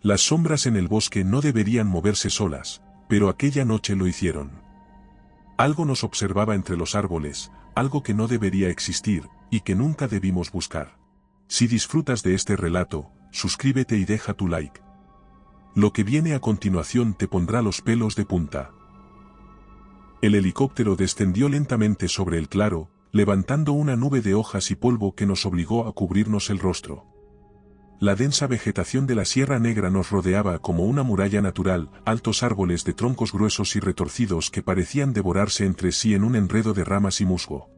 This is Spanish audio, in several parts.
Las sombras en el bosque no deberían moverse solas, pero aquella noche lo hicieron. Algo nos observaba entre los árboles, algo que no debería existir, y que nunca debimos buscar. Si disfrutas de este relato, suscríbete y deja tu like. Lo que viene a continuación te pondrá los pelos de punta. El helicóptero descendió lentamente sobre el claro, levantando una nube de hojas y polvo que nos obligó a cubrirnos el rostro. La densa vegetación de la Sierra Negra nos rodeaba como una muralla natural, altos árboles de troncos gruesos y retorcidos que parecían devorarse entre sí en un enredo de ramas y musgo.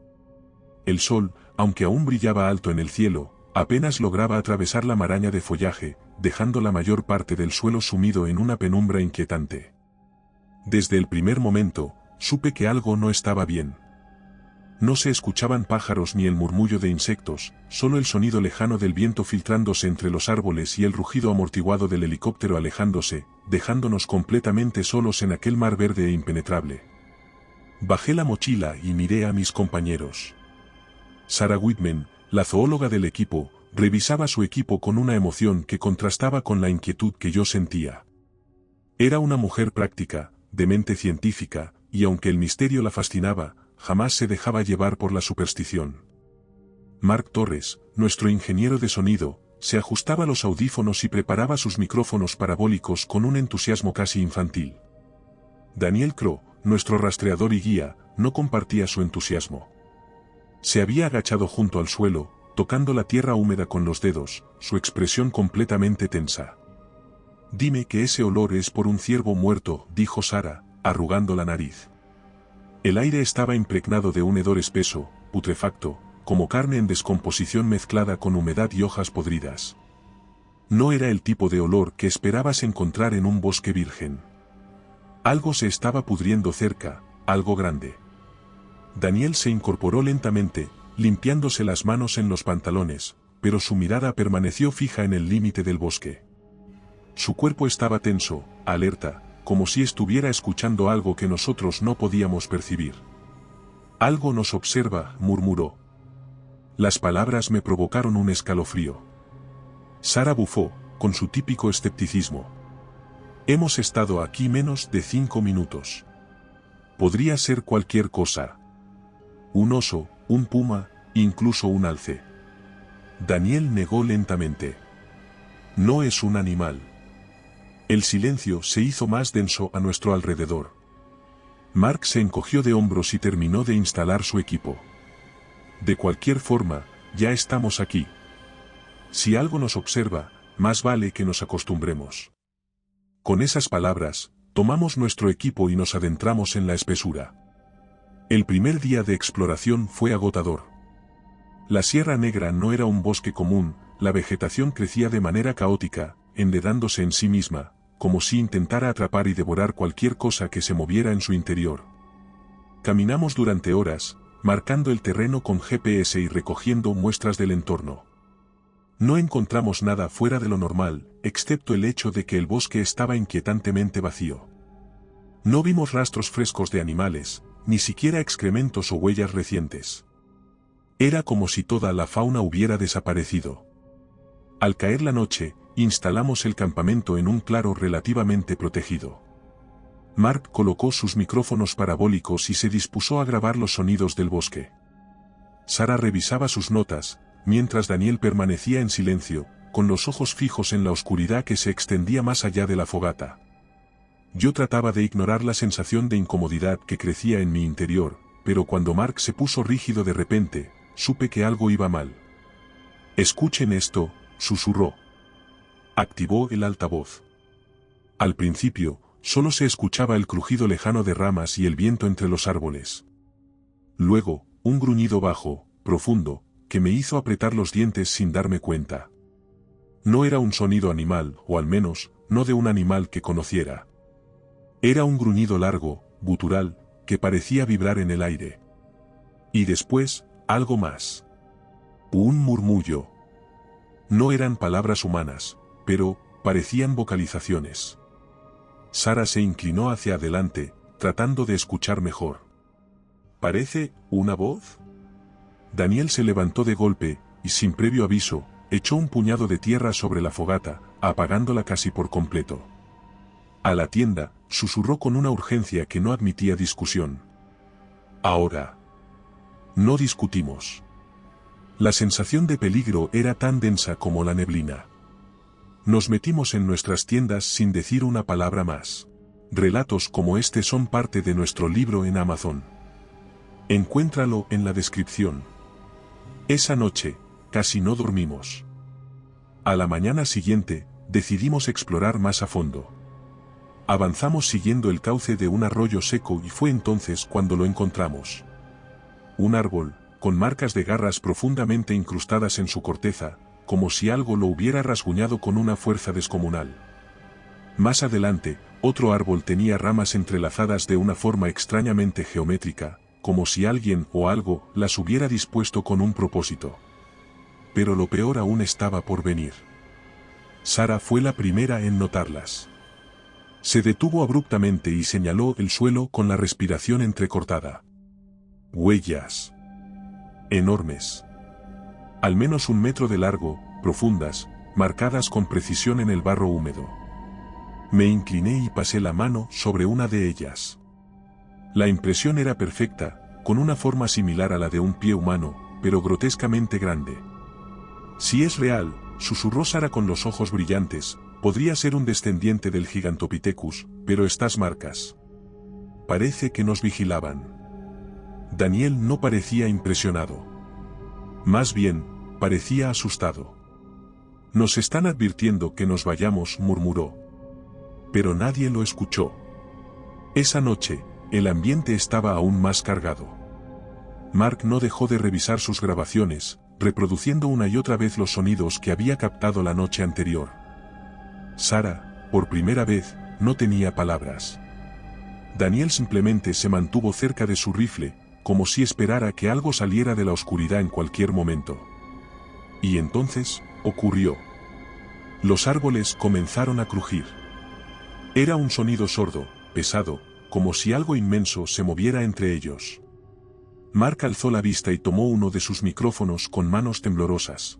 El sol, aunque aún brillaba alto en el cielo, apenas lograba atravesar la maraña de follaje, dejando la mayor parte del suelo sumido en una penumbra inquietante. Desde el primer momento, supe que algo no estaba bien. No se escuchaban pájaros ni el murmullo de insectos, solo el sonido lejano del viento filtrándose entre los árboles y el rugido amortiguado del helicóptero alejándose, dejándonos completamente solos en aquel mar verde e impenetrable. Bajé la mochila y miré a mis compañeros. Sarah Whitman, la zoóloga del equipo, revisaba su equipo con una emoción que contrastaba con la inquietud que yo sentía. Era una mujer práctica, de mente científica, y aunque el misterio la fascinaba, jamás se dejaba llevar por la superstición. Mark Torres, nuestro ingeniero de sonido, se ajustaba los audífonos y preparaba sus micrófonos parabólicos con un entusiasmo casi infantil. Daniel Crow, nuestro rastreador y guía, no compartía su entusiasmo. Se había agachado junto al suelo, tocando la tierra húmeda con los dedos, su expresión completamente tensa. «Dime que ese olor es por un ciervo muerto», dijo Sarah, arrugando la nariz. El aire estaba impregnado de un hedor espeso, putrefacto, como carne en descomposición mezclada con humedad y hojas podridas. No era el tipo de olor que esperabas encontrar en un bosque virgen. Algo se estaba pudriendo cerca, algo grande. Daniel se incorporó lentamente, limpiándose las manos en los pantalones, pero su mirada permaneció fija en el límite del bosque. Su cuerpo estaba tenso, alerta, como si estuviera escuchando algo que nosotros no podíamos percibir. «Algo nos observa», murmuró. Las palabras me provocaron un escalofrío. Sarah bufó, con su típico escepticismo. «Hemos estado aquí menos de 5 minutos. Podría ser cualquier cosa. Un oso, un puma, incluso un alce». Daniel negó lentamente. «No es un animal». El silencio se hizo más denso a nuestro alrededor. Mark se encogió de hombros y terminó de instalar su equipo. «De cualquier forma, ya estamos aquí. Si algo nos observa, más vale que nos acostumbremos». Con esas palabras, tomamos nuestro equipo y nos adentramos en la espesura. El primer día de exploración fue agotador. La Sierra Negra no era un bosque común, la vegetación crecía de manera caótica, enredándose en sí misma, como si intentara atrapar y devorar cualquier cosa que se moviera en su interior. Caminamos durante horas, marcando el terreno con GPS y recogiendo muestras del entorno. No encontramos nada fuera de lo normal, excepto el hecho de que el bosque estaba inquietantemente vacío. No vimos rastros frescos de animales, ni siquiera excrementos o huellas recientes. Era como si toda la fauna hubiera desaparecido. Al caer la noche, instalamos el campamento en un claro relativamente protegido. Mark colocó sus micrófonos parabólicos y se dispuso a grabar los sonidos del bosque. Sarah revisaba sus notas, mientras Daniel permanecía en silencio, con los ojos fijos en la oscuridad que se extendía más allá de la fogata. Yo trataba de ignorar la sensación de incomodidad que crecía en mi interior, pero cuando Mark se puso rígido de repente, supe que algo iba mal. «Escuchen esto», susurró. Activó el altavoz. Al principio, solo se escuchaba el crujido lejano de ramas y el viento entre los árboles. Luego, un gruñido bajo, profundo, que me hizo apretar los dientes sin darme cuenta. No era un sonido animal, o al menos, no de un animal que conociera. Era un gruñido largo, gutural, que parecía vibrar en el aire. Y después, algo más. Un murmullo. No eran palabras humanas, pero parecían vocalizaciones. Sarah se inclinó hacia adelante, tratando de escuchar mejor. «¿Parece una voz?» Daniel se levantó de golpe, y sin previo aviso, echó un puñado de tierra sobre la fogata, apagándola casi por completo. A la tienda, susurró con una urgencia que no admitía discusión. Ahora. No discutimos. La sensación de peligro era tan densa como la neblina. Nos metimos en nuestras tiendas sin decir una palabra más. Relatos como este son parte de nuestro libro en Amazon. Encuéntralo en la descripción. Esa noche, casi no dormimos. A la mañana siguiente, decidimos explorar más a fondo. Avanzamos siguiendo el cauce de un arroyo seco y fue entonces cuando lo encontramos. Un árbol, con marcas de garras profundamente incrustadas en su corteza, como si algo lo hubiera rasguñado con una fuerza descomunal. Más adelante, otro árbol tenía ramas entrelazadas de una forma extrañamente geométrica, como si alguien o algo las hubiera dispuesto con un propósito. Pero lo peor aún estaba por venir. Sara fue la primera en notarlas. Se detuvo abruptamente y señaló el suelo con la respiración entrecortada. Huellas. Enormes. Al menos 1 metro de largo, profundas, marcadas con precisión en el barro húmedo. Me incliné y pasé la mano sobre una de ellas. La impresión era perfecta, con una forma similar a la de un pie humano, pero grotescamente grande. Si es real, susurró Sara con los ojos brillantes, podría ser un descendiente del Gigantopithecus, pero estas marcas. Parece que nos vigilaban. Daniel no parecía impresionado. Más bien, parecía asustado. Nos están advirtiendo que nos vayamos, murmuró. Pero nadie lo escuchó. Esa noche, el ambiente estaba aún más cargado. Mark no dejó de revisar sus grabaciones, reproduciendo una y otra vez los sonidos que había captado la noche anterior. Sara, por primera vez, no tenía palabras. Daniel simplemente se mantuvo cerca de su rifle, como si esperara que algo saliera de la oscuridad en cualquier momento. Y entonces, ocurrió. Los árboles comenzaron a crujir. Era un sonido sordo, pesado, como si algo inmenso se moviera entre ellos. Mark alzó la vista y tomó uno de sus micrófonos con manos temblorosas.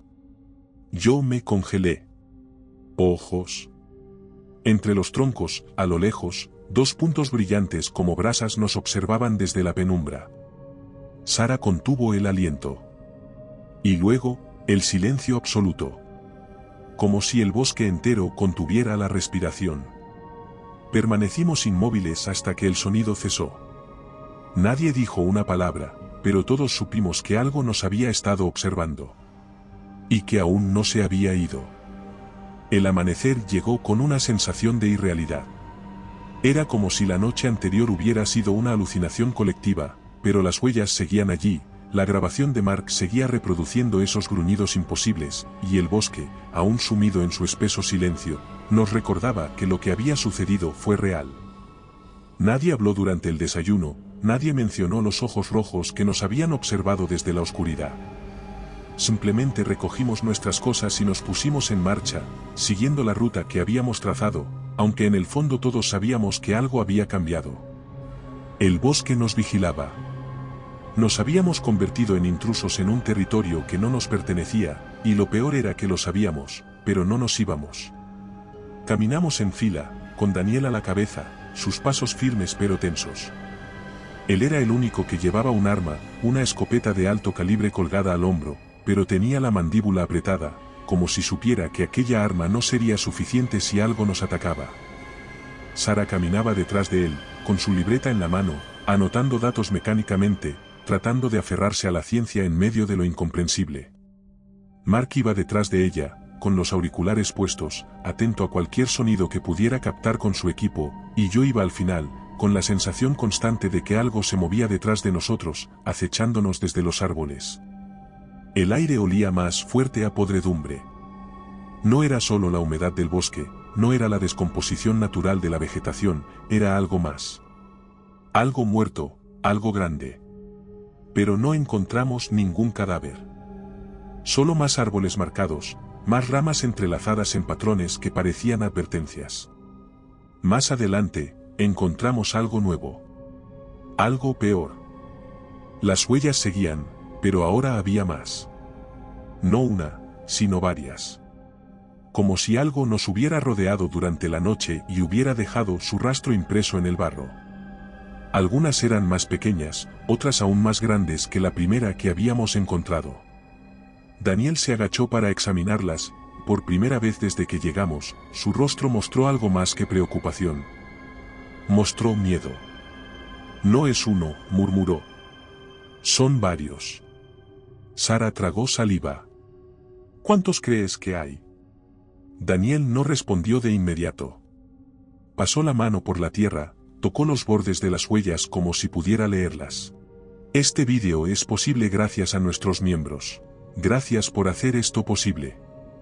Yo me congelé. Ojos. Entre los troncos, a lo lejos, 2 puntos brillantes como brasas nos observaban desde la penumbra. Sara contuvo el aliento. Y luego, el silencio absoluto. Como si el bosque entero contuviera la respiración. Permanecimos inmóviles hasta que el sonido cesó. Nadie dijo una palabra, pero todos supimos que algo nos había estado observando. Y que aún no se había ido. El amanecer llegó con una sensación de irrealidad. Era como si la noche anterior hubiera sido una alucinación colectiva, pero las huellas seguían allí, la grabación de Mark seguía reproduciendo esos gruñidos imposibles, y el bosque, aún sumido en su espeso silencio, nos recordaba que lo que había sucedido fue real. Nadie habló durante el desayuno, nadie mencionó los ojos rojos que nos habían observado desde la oscuridad. Simplemente recogimos nuestras cosas y nos pusimos en marcha, siguiendo la ruta que habíamos trazado, aunque en el fondo todos sabíamos que algo había cambiado. El bosque nos vigilaba. Nos habíamos convertido en intrusos en un territorio que no nos pertenecía, y lo peor era que lo sabíamos, pero no nos íbamos. Caminamos en fila, con Daniel a la cabeza, sus pasos firmes pero tensos. Él era el único que llevaba un arma, una escopeta de alto calibre colgada al hombro, pero tenía la mandíbula apretada, como si supiera que aquella arma no sería suficiente si algo nos atacaba. Sara caminaba detrás de él, con su libreta en la mano, anotando datos mecánicamente, tratando de aferrarse a la ciencia en medio de lo incomprensible. Mark iba detrás de ella, con los auriculares puestos, atento a cualquier sonido que pudiera captar con su equipo, y yo iba al final, con la sensación constante de que algo se movía detrás de nosotros, acechándonos desde los árboles. El aire olía más fuerte a podredumbre. No era solo la humedad del bosque, no era la descomposición natural de la vegetación, era algo más. Algo muerto, algo grande. Pero no encontramos ningún cadáver. Solo más árboles marcados, más ramas entrelazadas en patrones que parecían advertencias. Más adelante, encontramos algo nuevo. Algo peor. Las huellas seguían, pero ahora había más. No una, sino varias. Como si algo nos hubiera rodeado durante la noche y hubiera dejado su rastro impreso en el barro. Algunas eran más pequeñas, otras aún más grandes que la primera que habíamos encontrado. Daniel se agachó para examinarlas. Por primera vez desde que llegamos, su rostro mostró algo más que preocupación. Mostró miedo. No es uno, murmuró. Son varios. Sara tragó saliva. ¿Cuántos crees que hay? Daniel no respondió de inmediato. Pasó la mano por la tierra, tocó los bordes de las huellas como si pudiera leerlas. Este vídeo es posible gracias a nuestros miembros. Gracias por hacer esto posible.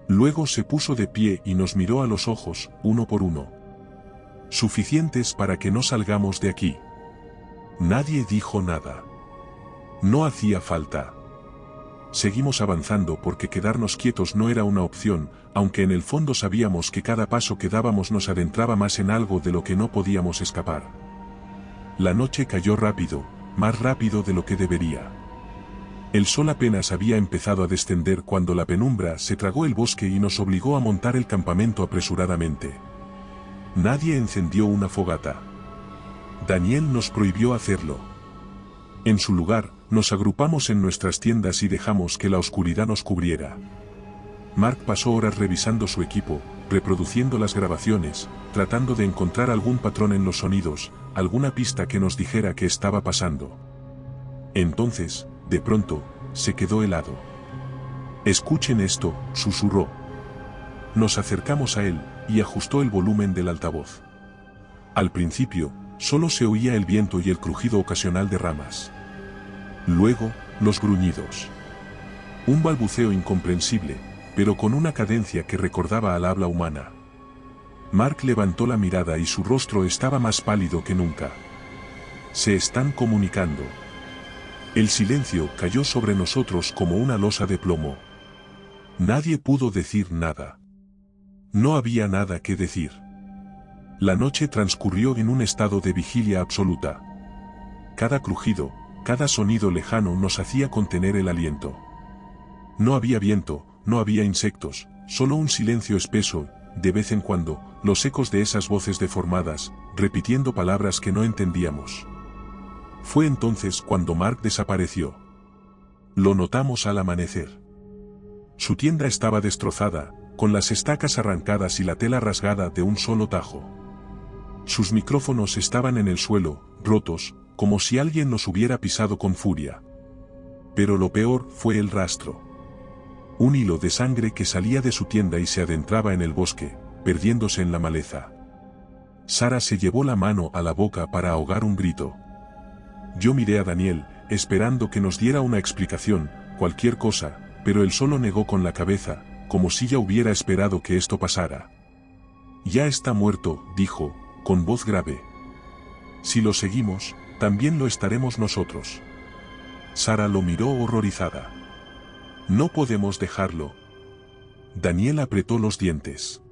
Luego se puso de pie y nos miró a los ojos, uno por uno. Suficientes para que no salgamos de aquí. Nadie dijo nada. No hacía falta. Seguimos avanzando porque quedarnos quietos no era una opción, aunque en el fondo sabíamos que cada paso que dábamos nos adentraba más en algo de lo que no podíamos escapar. La noche cayó rápido, más rápido de lo que debería. El sol apenas había empezado a descender cuando la penumbra se tragó el bosque y nos obligó a montar el campamento apresuradamente. Nadie encendió una fogata. Daniel nos prohibió hacerlo. En su lugar, nos agrupamos en nuestras tiendas y dejamos que la oscuridad nos cubriera. Mark pasó horas revisando su equipo, reproduciendo las grabaciones, tratando de encontrar algún patrón en los sonidos, alguna pista que nos dijera qué estaba pasando. Entonces, de pronto, se quedó helado. «Escuchen esto», susurró. Nos acercamos a él, y ajustó el volumen del altavoz. Al principio, solo se oía el viento y el crujido ocasional de ramas. Luego, los gruñidos. Un balbuceo incomprensible, pero con una cadencia que recordaba al habla humana. Mark levantó la mirada y su rostro estaba más pálido que nunca. «Se están comunicando». El silencio cayó sobre nosotros como una losa de plomo. Nadie pudo decir nada. No había nada que decir. La noche transcurrió en un estado de vigilia absoluta. Cada crujido, cada sonido lejano nos hacía contener el aliento. No había viento, no había insectos, solo un silencio espeso, de vez en cuando, los ecos de esas voces deformadas, repitiendo palabras que no entendíamos. Fue entonces cuando Mark desapareció. Lo notamos al amanecer. Su tienda estaba destrozada, con las estacas arrancadas y la tela rasgada de un solo tajo. Sus micrófonos estaban en el suelo, rotos, como si alguien los hubiera pisado con furia. Pero lo peor fue el rastro. Un hilo de sangre que salía de su tienda y se adentraba en el bosque, perdiéndose en la maleza. Sara se llevó la mano a la boca para ahogar un grito. Yo miré a Daniel, esperando que nos diera una explicación, cualquier cosa, pero él solo negó con la cabeza, como si ya hubiera esperado que esto pasara. «Ya está muerto», dijo, con voz grave. «Si lo seguimos, también lo estaremos nosotros». Sara lo miró horrorizada. «No podemos dejarlo». Daniel apretó los dientes.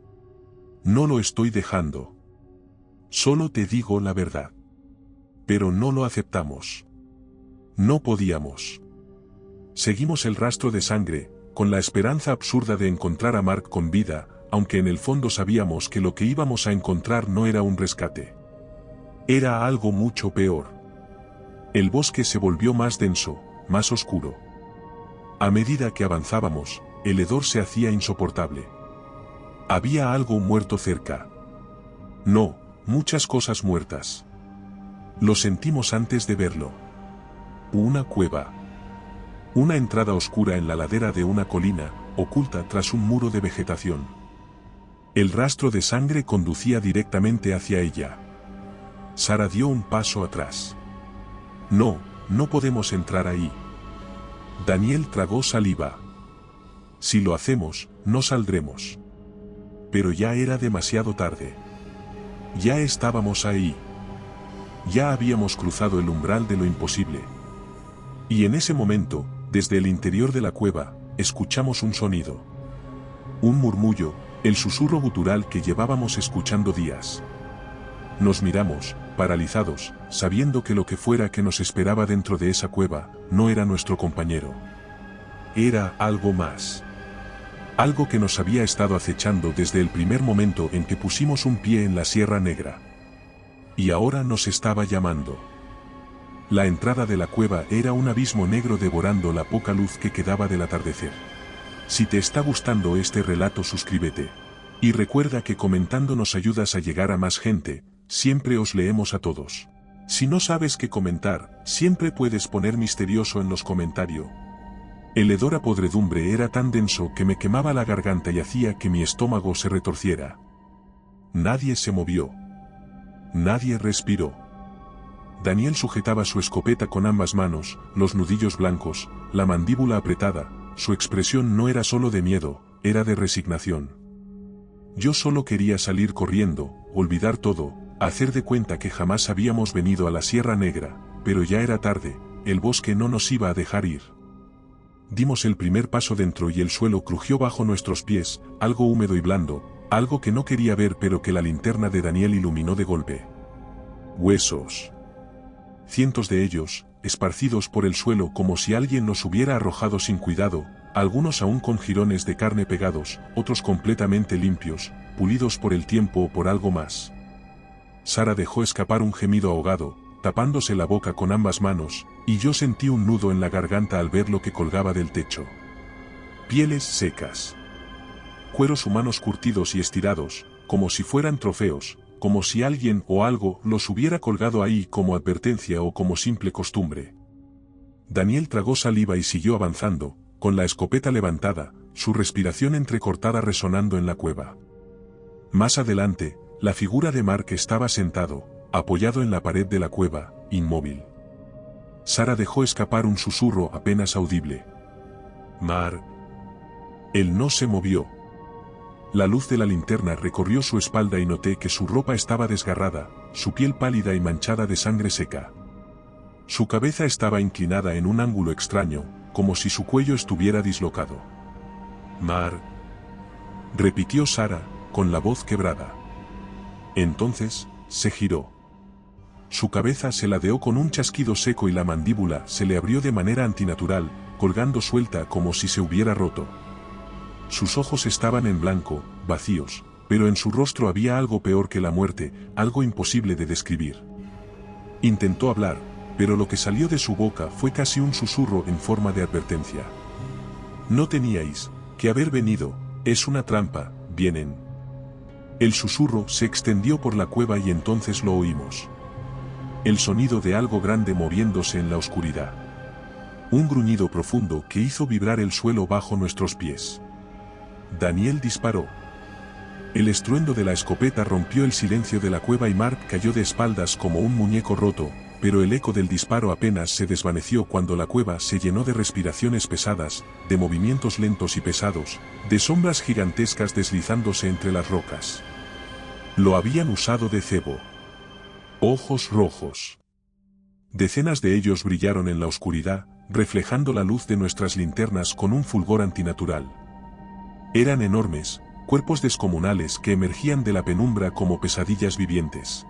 «No lo estoy dejando. Solo te digo la verdad». Pero no lo aceptamos. No podíamos. Seguimos el rastro de sangre, con la esperanza absurda de encontrar a Mark con vida, aunque en el fondo sabíamos que lo que íbamos a encontrar no era un rescate. Era algo mucho peor. El bosque se volvió más denso, más oscuro. A medida que avanzábamos, el hedor se hacía insoportable. Había algo muerto cerca. No, muchas cosas muertas. Lo sentimos antes de verlo. Una cueva. Una entrada oscura en la ladera de una colina, oculta tras un muro de vegetación. El rastro de sangre conducía directamente hacia ella. Sara dio un paso atrás. «No, no podemos entrar ahí». Daniel tragó saliva. «Si lo hacemos, no saldremos». Pero ya era demasiado tarde. Ya estábamos ahí. Ya habíamos cruzado el umbral de lo imposible. Y en ese momento, desde el interior de la cueva, escuchamos un sonido. Un murmullo, el susurro gutural que llevábamos escuchando días. Nos miramos, paralizados, sabiendo que lo que fuera que nos esperaba dentro de esa cueva, no era nuestro compañero. Era algo más. Algo que nos había estado acechando desde el primer momento en que pusimos un pie en la Sierra Negra. Y ahora nos estaba llamando. La entrada de la cueva era un abismo negro devorando la poca luz que quedaba del atardecer. Si te está gustando este relato, suscríbete. Y recuerda que comentando nos ayudas a llegar a más gente, siempre os leemos a todos. Si no sabes qué comentar, siempre puedes poner misterioso en los comentarios. El hedor a podredumbre era tan denso que me quemaba la garganta y hacía que mi estómago se retorciera. Nadie se movió. Nadie respiró. Daniel sujetaba su escopeta con ambas manos, los nudillos blancos, la mandíbula apretada. Su expresión no era solo de miedo, era de resignación. Yo solo quería salir corriendo, olvidar todo, hacer de cuenta que jamás habíamos venido a la Sierra Negra, pero ya era tarde, el bosque no nos iba a dejar ir. Dimos el primer paso dentro y el suelo crujió bajo nuestros pies, algo húmedo y blando, algo que no quería ver pero que la linterna de Daniel iluminó de golpe. Huesos. Cientos de ellos, esparcidos por el suelo como si alguien los hubiera arrojado sin cuidado, algunos aún con jirones de carne pegados, otros completamente limpios, pulidos por el tiempo o por algo más. Sara dejó escapar un gemido ahogado, tapándose la boca con ambas manos, y yo sentí un nudo en la garganta al ver lo que colgaba del techo. Pieles secas. Cueros humanos curtidos y estirados, como si fueran trofeos, como si alguien o algo los hubiera colgado ahí como advertencia o como simple costumbre. Daniel tragó saliva y siguió avanzando, con la escopeta levantada, su respiración entrecortada resonando en la cueva. Más adelante, la figura de Mark estaba sentado, apoyado en la pared de la cueva, inmóvil. Sara dejó escapar un susurro apenas audible. Mark. Él no se movió. La luz de la linterna recorrió su espalda y noté que su ropa estaba desgarrada, su piel pálida y manchada de sangre seca. Su cabeza estaba inclinada en un ángulo extraño, como si su cuello estuviera dislocado. Mark. Repitió Sara, con la voz quebrada. Entonces, se giró. Su cabeza se ladeó con un chasquido seco y la mandíbula se le abrió de manera antinatural, colgando suelta como si se hubiera roto. Sus ojos estaban en blanco, vacíos, pero en su rostro había algo peor que la muerte, algo imposible de describir. Intentó hablar, pero lo que salió de su boca fue casi un susurro en forma de advertencia. No teníais que haber venido, es una trampa, vienen. El susurro se extendió por la cueva y entonces lo oímos. El sonido de algo grande moviéndose en la oscuridad. Un gruñido profundo que hizo vibrar el suelo bajo nuestros pies. Daniel disparó. El estruendo de la escopeta rompió el silencio de la cueva y Mark cayó de espaldas como un muñeco roto, pero el eco del disparo apenas se desvaneció cuando la cueva se llenó de respiraciones pesadas, de movimientos lentos y pesados, de sombras gigantescas deslizándose entre las rocas. Lo habían usado de cebo. Ojos rojos. Decenas de ellos brillaron en la oscuridad, reflejando la luz de nuestras linternas con un fulgor antinatural. Eran enormes, cuerpos descomunales que emergían de la penumbra como pesadillas vivientes.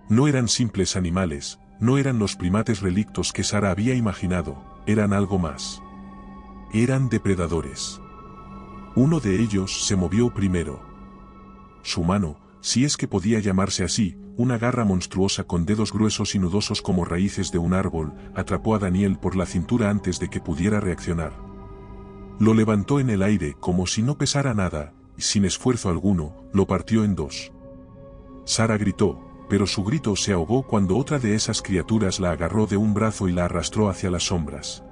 No eran simples animales, no eran los primates relictos que Sara había imaginado, eran algo más. Eran depredadores. Uno de ellos se movió primero. Su mano, si es que podía llamarse así, una garra monstruosa con dedos gruesos y nudosos como raíces de un árbol, atrapó a Daniel por la cintura antes de que pudiera reaccionar. Lo levantó en el aire como si no pesara nada, y sin esfuerzo alguno, lo partió en dos. Sara gritó, pero su grito se ahogó cuando otra de esas criaturas la agarró de un brazo y la arrastró hacia las sombras.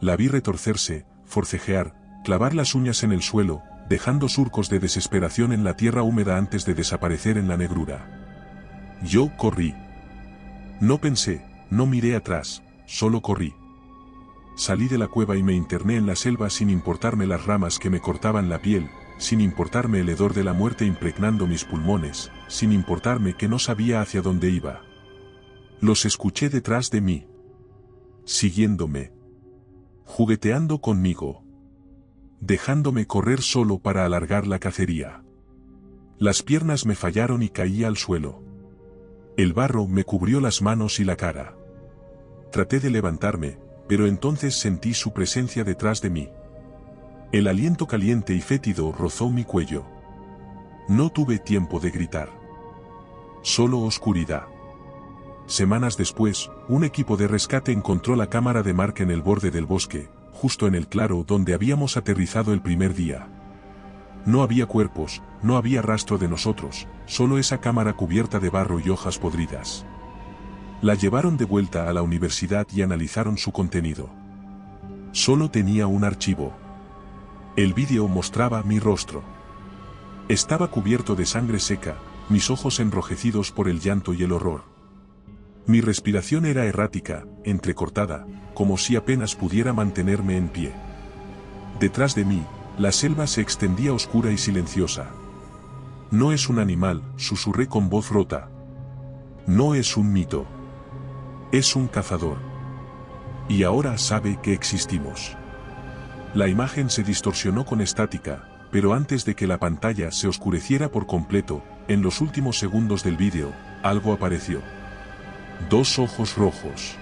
La vi retorcerse, forcejear, clavar las uñas en el suelo, dejando surcos de desesperación en la tierra húmeda antes de desaparecer en la negrura. Yo corrí. No pensé, no miré atrás, solo corrí. Salí de la cueva y me interné en la selva sin importarme las ramas que me cortaban la piel, sin importarme el hedor de la muerte impregnando mis pulmones, sin importarme que no sabía hacia dónde iba. Los escuché detrás de mí. Siguiéndome. Jugueteando conmigo. Dejándome correr solo para alargar la cacería. Las piernas me fallaron y caí al suelo. El barro me cubrió las manos y la cara. Traté de levantarme, pero entonces sentí su presencia detrás de mí. El aliento caliente y fétido rozó mi cuello. No tuve tiempo de gritar. Solo oscuridad. Semanas después, un equipo de rescate encontró la cámara de Mark en el borde del bosque, justo en el claro donde habíamos aterrizado el primer día. No había cuerpos, no había rastro de nosotros, solo esa cámara cubierta de barro y hojas podridas. La llevaron de vuelta a la universidad y analizaron su contenido. Solo tenía un archivo. El vídeo mostraba mi rostro. Estaba cubierto de sangre seca, mis ojos enrojecidos por el llanto y el horror. Mi respiración era errática, entrecortada, como si apenas pudiera mantenerme en pie. Detrás de mí, la selva se extendía oscura y silenciosa. No es un animal, susurré con voz rota. No es un mito. Es un cazador. Y ahora sabe que existimos. La imagen se distorsionó con estática, pero antes de que la pantalla se oscureciera por completo, en los últimos segundos del vídeo, algo apareció. 2 ojos rojos.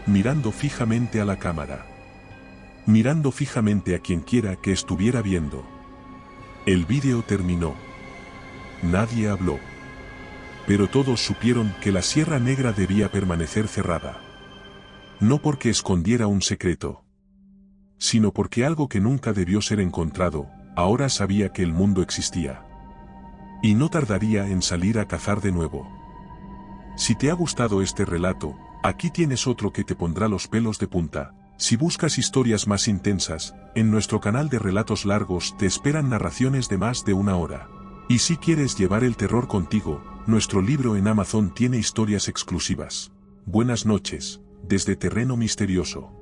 Mirando fijamente a la cámara. Mirando fijamente a quien quiera que estuviera viendo. El vídeo terminó. Nadie habló. Pero todos supieron que la Sierra Negra debía permanecer cerrada. No porque escondiera un secreto, sino porque algo que nunca debió ser encontrado, ahora sabía que el mundo existía. Y no tardaría en salir a cazar de nuevo. Si te ha gustado este relato, aquí tienes otro que te pondrá los pelos de punta. Si buscas historias más intensas, en nuestro canal de relatos largos te esperan narraciones de más de 1 hora. Y si quieres llevar el terror contigo, nuestro libro en Amazon tiene historias exclusivas. Buenas noches, desde Terreno Misterioso.